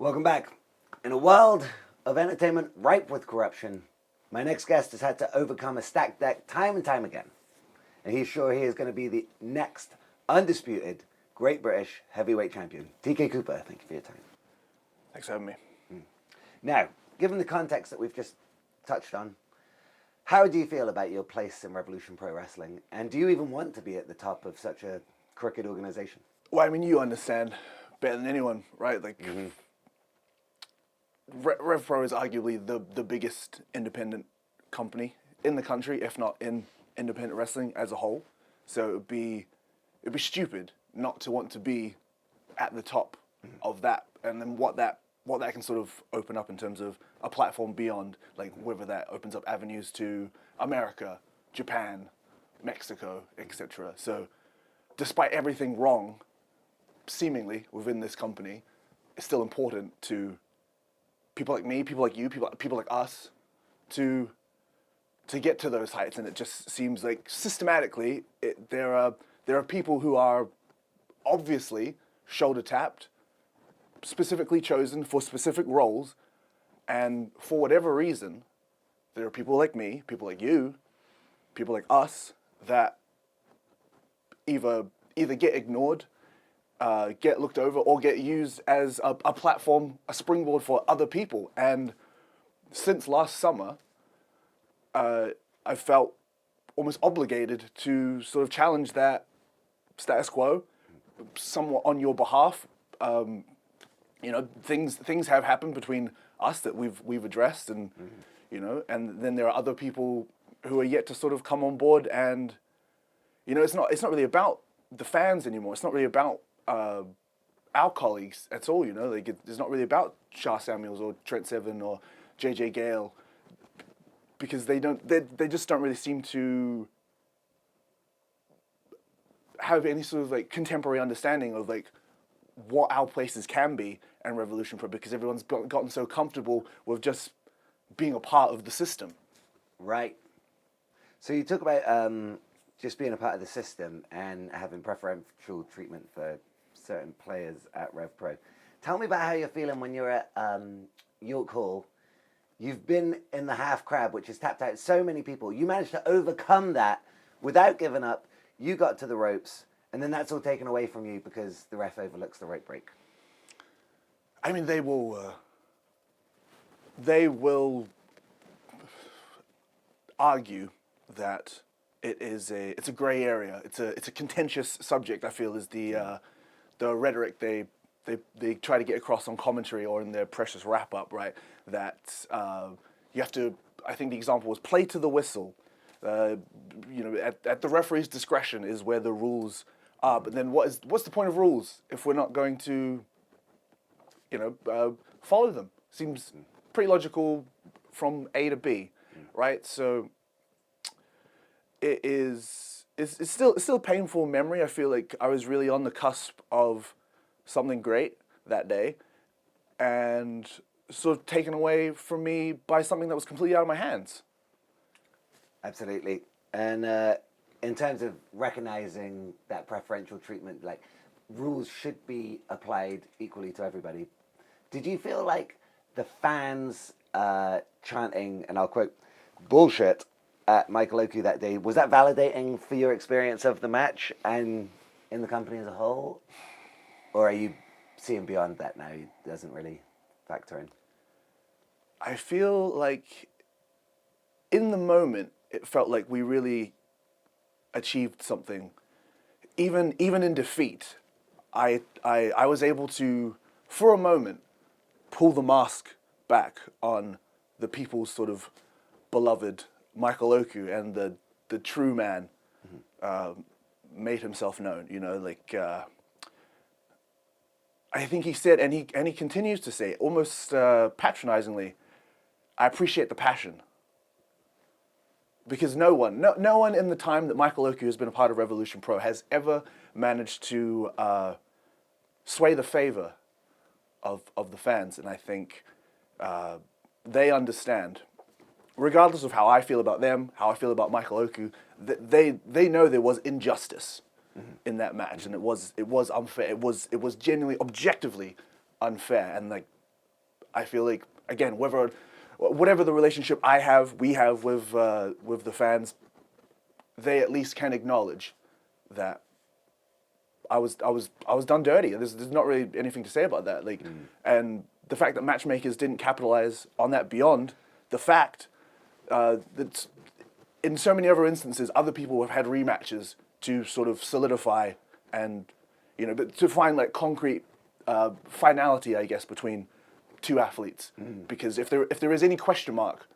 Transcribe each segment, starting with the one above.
Welcome back. In a world of entertainment ripe with corruption, my next guest has had to overcome a stacked deck time and time again. And he's sure he is going to be the next undisputed Great British heavyweight champion. TK Cooper, thank you for your time. Thanks for having me. Now, given the context that we've just touched on, how do you feel about your place in Revolution Pro Wrestling? And do you even want to be at the top of such a crooked organization? Well, I mean, you understand better than anyone, right? Like, Rev Pro is arguably the biggest independent company in the country, if not in independent wrestling as a whole. So it'd be stupid not to want to be at the top of that, and then what that can sort of open up in terms of a platform beyond, like whether that opens up avenues to America, Japan, Mexico, etc. So despite everything wrong, seemingly within this company, it's still important to people like me, people like you, people like us, to get to those heights. And it just seems like systematically there are people who are obviously shoulder tapped, specifically chosen for specific roles, and for whatever reason, there are people like me, people like you, people like us that either get ignored, get looked over, or get used as a platform, a springboard for other people. And since last summer, I felt almost obligated to sort of challenge that status quo somewhat on your behalf. Things have happened between us that we've addressed, and and then there are other people who are yet to sort of come on board. And it's not really about the fans anymore. It's not really about our colleagues at all. It's not really about Shah Samuels or Trent Seven or JJ Gale, because they just don't really seem to have any sort of like contemporary understanding of like what our places can be and Revolution Pro, because everyone's gotten so comfortable with just being a part of the system. Right. So you talk about just being a part of the system and having preferential treatment for certain players at Rev Pro. Tell me about how you're feeling when you're at York Hall. You've been in the half crab, which has tapped out so many people. You managed to overcome that without giving up. You got to the ropes, and then that's all taken away from you because the ref overlooks the rope break. I mean, they will argue that it's a gray area. It's a contentious subject, I feel, is the rhetoric they try to get across on commentary or in their precious wrap up, right? That you have to. I think the example was play to the whistle. At the referee's discretion is where the rules are. But then what's the point of rules if we're not going to, follow them? Seems pretty logical from A to B, right? So it's still a painful memory. I feel like I was really on the cusp of something great that day, and sort of taken away from me by something that was completely out of my hands. Absolutely. And in terms of recognizing that preferential treatment, like rules should be applied equally to everybody. Did you feel like the fans chanting, and I'll quote, bullshit at Michael Oku that day, was that validating for your experience of the match and in the company as a whole? Or are you seeing beyond that now? It doesn't really factor in. I feel like in the moment, it felt like we really achieved something. Even in defeat, I was able to, for a moment, pull the mask back on the people's sort of beloved Michael Oku, and the true man made himself known. I think he said, and he continues to say, almost patronizingly, I appreciate the passion. Because no one in the time that Michael Oku has been a part of Revolution Pro has ever managed to sway the favor of the fans. And I think they understand, regardless of how I feel about them, how I feel about Michael Oku, they know there was injustice in that match, and it was unfair. It was genuinely, objectively unfair. And like I feel like, again, whatever the relationship we have with the fans, they at least can acknowledge that I was done dirty. There's not really anything to say about that. Like, and the fact that matchmakers didn't capitalize on that beyond the fact that in so many other instances, other people have had rematches to sort of solidify and, but to find like concrete finality, I guess, between two athletes. Because if there is any question mark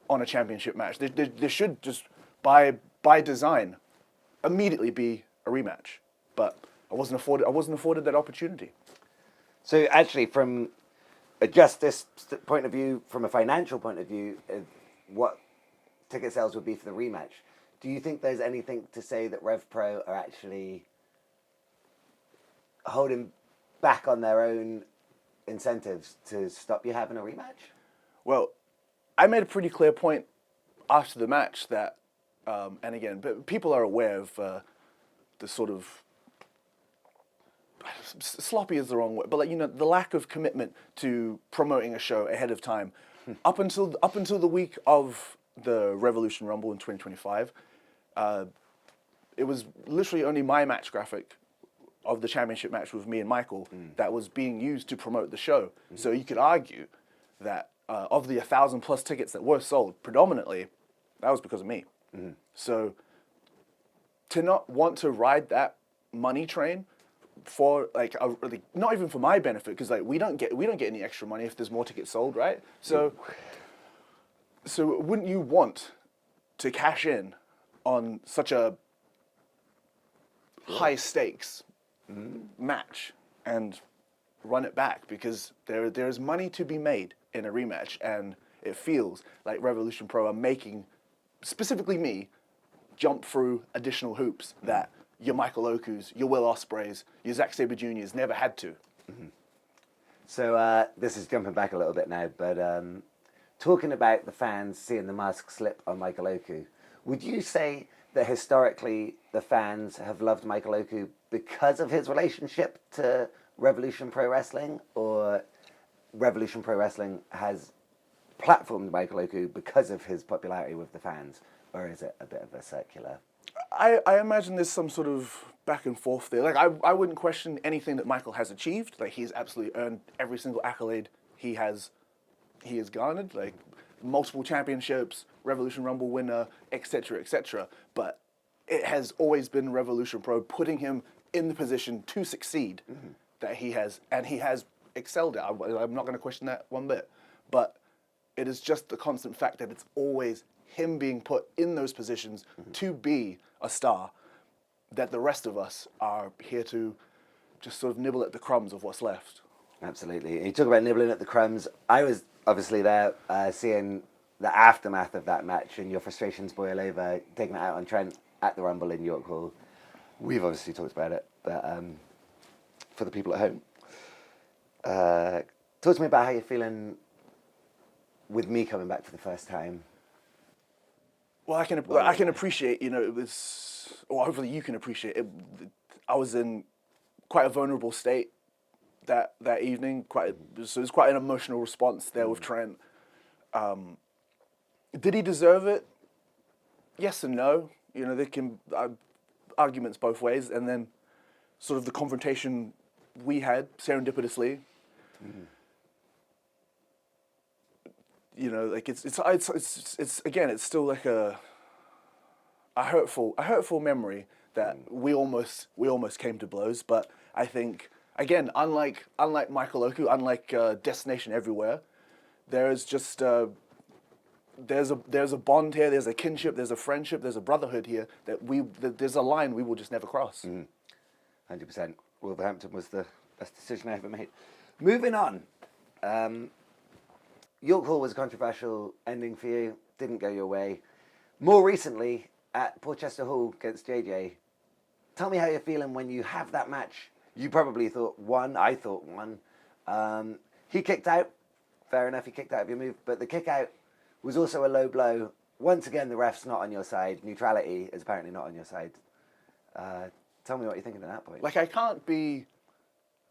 on a championship match, there should just by design immediately be a rematch. But I wasn't afforded that opportunity. So actually, from a justice point of view, from a financial point of view, what ticket sales would be for the rematch, do you think there's anything to say that RevPro are actually holding back on their own incentives to stop you having a rematch? Well, I made a pretty clear point after the match that, and again, but people are aware of the sort of sloppy is the wrong word, but like, the lack of commitment to promoting a show ahead of time, up until the week of the Revolution Rumble in 2025, it was literally only my match graphic of the championship match with me and Michael that was being used to promote the show. So you could argue that of the 1,000+ tickets that were sold, predominantly, that was because of me. So to not want to ride that money train for like not even for my benefit, because like we don't get any extra money if there's more tickets sold, right? So wouldn't you want to cash in on such a high stakes match and run it back, because there's money to be made in a rematch, and it feels like Revolution Pro are making, specifically me, jump through additional hoops that your Michael Okus, your Will Ospreys, your Zack Sabre Jr.'s never had to. So this is jumping back a little bit now, but talking about the fans seeing the mask slip on Michael Oku, would you say that historically the fans have loved Michael Oku because of his relationship to Revolution Pro Wrestling, or Revolution Pro Wrestling has platformed Michael Oku because of his popularity with the fans, or is it a bit of a circular? I imagine there's some sort of back and forth there. Like I wouldn't question anything that Michael has achieved. Like he's absolutely earned every single accolade he has garnered. Like multiple championships, Revolution Rumble winner, etc., etc. But it has always been Revolution Pro putting him in the position to succeed that he has, and he has excelled at. I'm not going to question that one bit. But it is just the constant fact that it's always him being put in those positions to be a star, that the rest of us are here to just sort of nibble at the crumbs of what's left. Absolutely. And you talk about nibbling at the crumbs. I was obviously there seeing the aftermath of that match and your frustrations boil over, taking it out on Trent at the Rumble in York Hall. We've obviously talked about it, but for the people at home, talk to me about how you're feeling with me coming back for the first time. Well, I can appreciate, it was, or hopefully you can appreciate it. I was in quite a vulnerable state that evening. So it was quite an emotional response there with Trent. Did he deserve it? Yes and no. There can arguments both ways, and then sort of the confrontation we had serendipitously. Like it's again, it's still like a hurtful memory that we almost came to blows. But I think, again, unlike Michael Oku, unlike Destination Everywhere, there is just there's a bond here, there's a kinship, there's a friendship, there's a brotherhood here that there's a line we will just never cross. 100%. Wolverhampton was the best decision I ever made. Moving on. York Hall was a controversial ending for you. Didn't go your way. More recently, at Porchester Hall against JJ, tell me how you're feeling when you have that match. You probably thought won. I thought won. He kicked out. Fair enough, he kicked out of your move. But the kick out was also a low blow. Once again, the ref's not on your side. Neutrality is apparently not on your side. Tell me what you're thinking at that point. Like, I can't be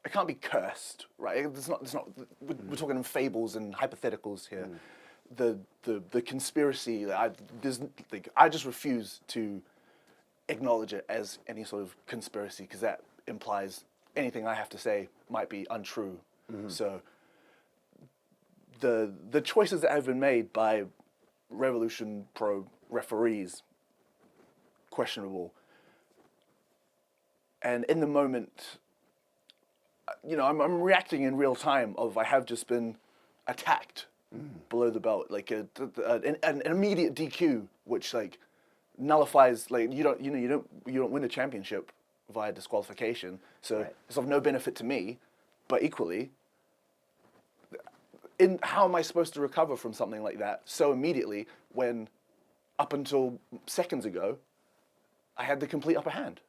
it can't be cursed, right? It's not. We're talking in fables and hypotheticals here. The conspiracy. I just refuse to acknowledge it as any sort of conspiracy, because that implies anything I have to say might be untrue. So the choices that have been made by Revolution Pro referees, questionable. And in the moment, I'm reacting in real time. I have just been attacked below the belt, like an immediate DQ, which like nullifies, like you don't win a championship via disqualification, so Right. it's of no benefit to me. But equally, how am I supposed to recover from something like that so immediately when, up until seconds ago, I had the complete upper hand?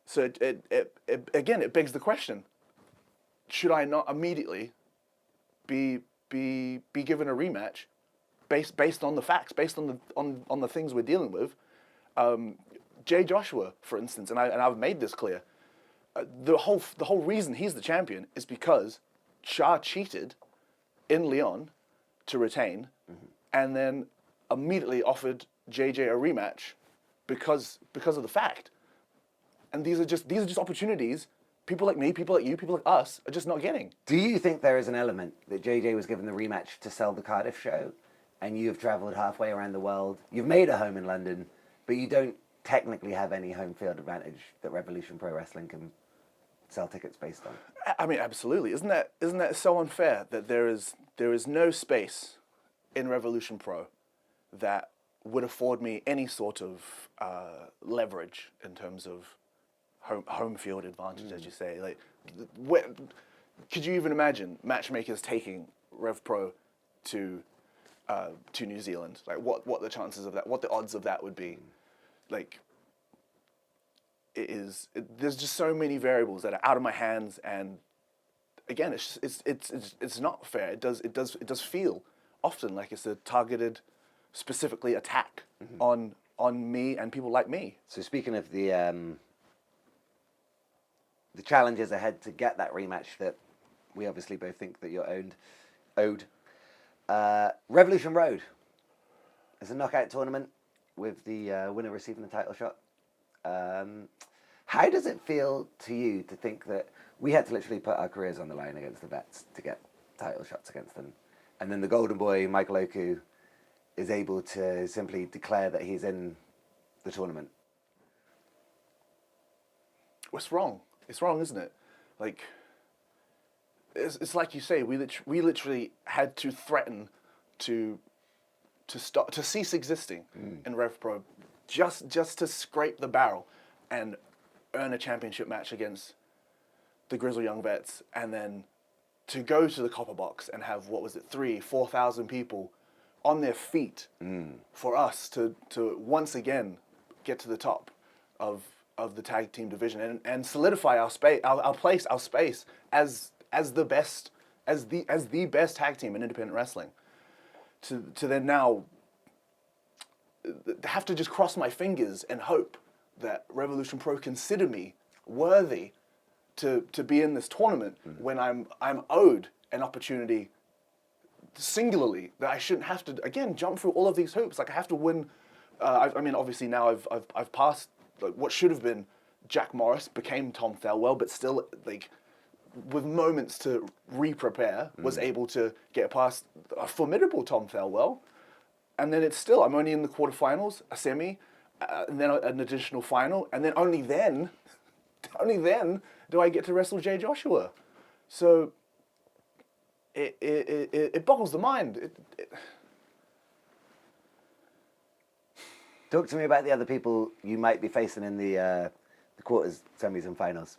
So it begs the question: should I not immediately be given a rematch based on the facts, based on the things we're dealing with? Jay Joshua, for instance, and I've made this clear. The whole reason he's the champion is because Shah cheated in Lyon to retain, and then immediately offered JJ a rematch because of the fact. And these are just opportunities people like me, people like you, people like us are just not getting. Do you think there is an element that JJ was given the rematch to sell the Cardiff show, and you've travelled halfway around the world, you've made a home in London, but you don't technically have any home field advantage that Revolution Pro Wrestling can sell tickets based on? I mean, absolutely. Isn't that so unfair that there is no space in Revolution Pro that would afford me any sort of leverage in terms of home field advantage, as you say? Like, could you even imagine matchmakers taking Rev Pro to New Zealand? Like, what the chances of that? What the odds of that would be? Like, there's just so many variables that are out of my hands, and again, it's not fair. It does feel often like it's a targeted, specifically attack on me and people like me. So speaking of the challenges ahead to get that rematch that we obviously both think that you're owed, Revolution Road is a knockout tournament with the winner receiving the title shot. How does it feel to you to think that we had to literally put our careers on the line against the vets to get title shots against them, and then the golden boy Michael Oku is able to simply declare that he's in the tournament? It's wrong. It's wrong, isn't it? Like, it's like you say. We literally had to threaten to cease existing in Rev Pro, just to scrape the barrel and earn a championship match against the Grizzle Young Vets, and then to go to the Copper Box and have, 3,000-4,000 people on their feet for us to once again get to the top of the tag team division and solidify our space, our space as the best tag team in independent wrestling. To then now have to just cross my fingers and hope that Revolution Pro consider me worthy to be in this tournament when I'm owed an opportunity singularly that I shouldn't have to again jump through all of these hoops. Like, I have to win. I mean, obviously now I've passed, like, what should have been Jack Morris became Tom Thelwell, but still, like, with moments to re-prepare, was able to get past a formidable Tom Thelwell. And then I'm only in the quarterfinals, a semi, and then an additional final, and then only then do I get to wrestle Jay Joshua. So it boggles the mind. Talk to me about the other people you might be facing in the quarters, semis, and finals.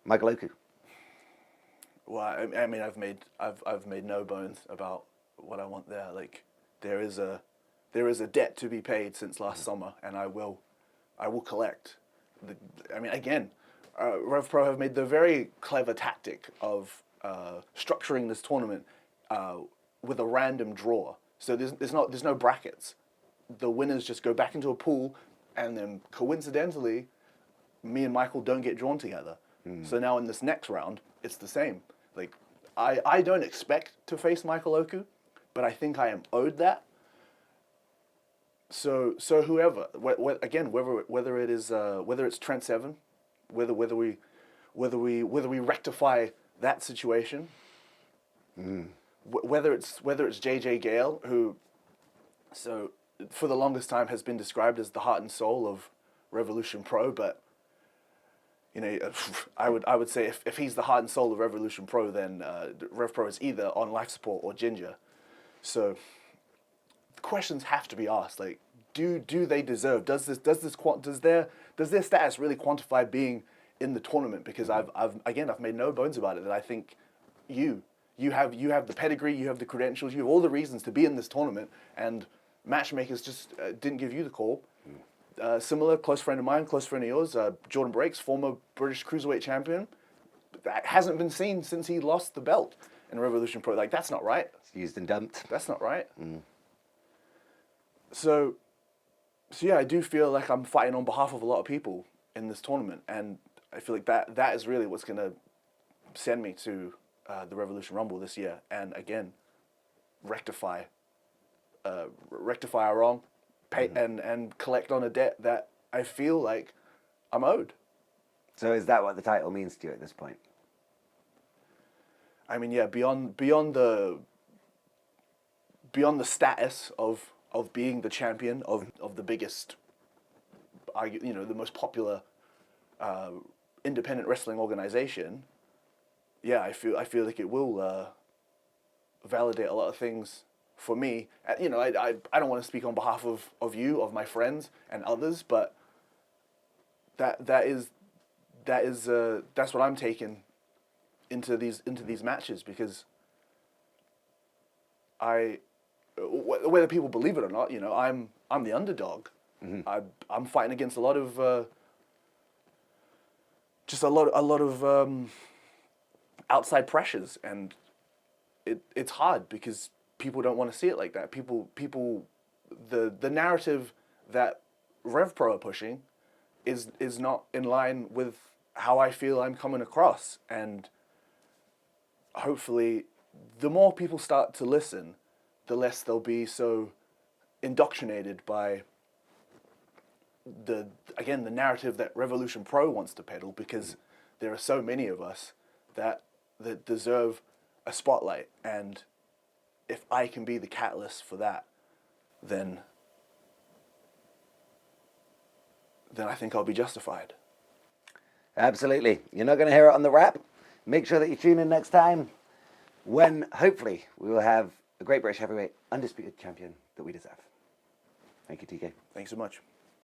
Michael Oku. Well, I mean, I've made no bones about what I want there. Like, there is a debt to be paid since last summer, and I will collect. I mean, again, Rev Pro have made the very clever tactic of structuring this tournament with a random draw. So there's no brackets. The winners just go back into a pool, and then coincidentally, me and Michael don't get drawn together. So now in this next round, it's the same. Like, I don't expect to face Michael Oku, but I think I am owed that. So whoever, again, whether it's Trent Seven, whether we rectify that situation, whether it's JJ Gale, who, so for the longest time has been described as the heart and soul of Revolution Pro, but you know, I would say if he's the heart and soul of Revolution Pro, then Rev Pro is either on life support or ginger. So the questions have to be asked. Like, do they deserve? Does their status really quantify being in the tournament? Because I've made no bones about it that I think you have the pedigree, you have the credentials, you have all the reasons to be in this tournament, and matchmakers just didn't give you the call. Similar, close friend of mine, close friend of yours, Jordan Breaks, former British Cruiserweight champion, that hasn't been seen since he lost the belt in Revolution Pro. Like, that's not right. It's used and dumped. That's not right. So yeah, I do feel like I'm fighting on behalf of a lot of people in this tournament, and I feel like that is really what's going to send me to the Revolution Rumble this year, and again, rectify our wrong, pay and collect on a debt that I feel like I'm owed. So is that what the title means to you at this point? I mean, yeah, beyond the status of being the champion of the biggest, the most popular independent wrestling organization, yeah, I feel like it will validate a lot of things for me. You know, I don't want to speak on behalf of you, of my friends and others, but that's what I'm taking into these matches, because whether people believe it or not, you know, I'm the underdog. I'm fighting against a lot of outside pressures, and it's hard because people don't want to see it like that. The narrative that RevPro are pushing is not in line with how I feel I'm coming across, and hopefully the more people start to listen, the less they'll be so indoctrinated by the narrative that Revolution Pro wants to peddle, because there are so many of us that deserve a spotlight, and if I can be the catalyst for that, then I think I'll be justified. Absolutely. You're not going to hear it on the wrap. Make sure that you tune in next time, when hopefully we will have a great British heavyweight undisputed champion that we deserve. Thank you, TK. Thanks so much.